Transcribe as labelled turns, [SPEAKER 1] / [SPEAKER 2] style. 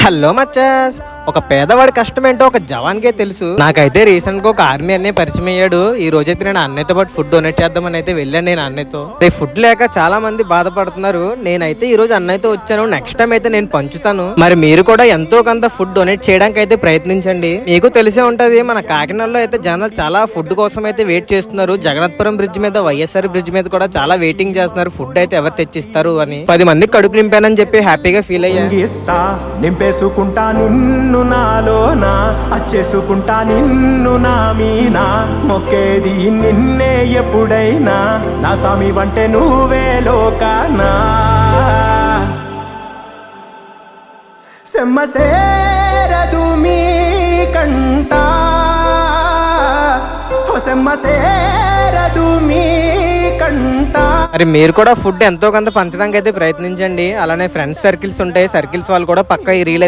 [SPEAKER 1] Hello మచ్చాస్. ఒక పేదవాడి కష్టం ఏంటో ఒక జవాన్కే తెలుసు. నాకైతే రీసెంట్ గా ఒక ఆర్మీ అన్నయ్య పరిచయం అయ్యాడు. ఈ రోజైతే నేను అన్నయ్యతో పాటు ఫుడ్ డొనేట్ చేద్దామని అయితే వెళ్ళాను. నేను అన్నయ్యతో రేపు ఫుడ్ లేక చాలా మంది బాధపడుతున్నారు. నేనైతే ఈ రోజు అన్నయ్యతో వచ్చాను. నెక్స్ట్ టైం అయితే నేను పంచుతాను. మరి మీరు కూడా ఎంతో కొంత ఫుడ్ డొనేట్ చేయడానికి అయితే ప్రయత్నించండి. మీకు తెలిసే ఉంటది, మన కాకినాడలో అయితే జనాలు చాలా ఫుడ్ కోసం అయితే వెయిట్ చేస్తున్నారు. జగన్నాథపురం బ్రిడ్జ్ మీద, వైఎస్ఆర్ బ్రిడ్జ్ మీద కూడా చాలా వెయిటింగ్ చేస్తున్నారు. ఫుడ్ అయితే ఎవరు తెచ్చిస్తారు అని. 10 మంది కడుపు నింపానని చెప్పి హ్యాపీగా ఫీల్ అయ్యా.
[SPEAKER 2] నింపేసుకుంటా నిన్ను నాలోనా, అచ్చేసుకుంటా నిన్ను నా మీనా, మొక్కేది నిన్నే ఎప్పుడైనా, నా స్వామి వంటే నువ్వే లోకానా. సెమ్మసేరదు మీ కంట, సెమ్మసేరదు మీ కంట.
[SPEAKER 1] మరి మీరు కూడా ఫుడ్ ఎంతో కొంత పంచడానికి అయితే ప్రయత్నించండి. అలానే ఫ్రెండ్స్ సర్కిల్స్ ఉంటాయి, సర్కిల్స్ వాళ్ళు కూడా పక్క ఈ రీల్ అయితే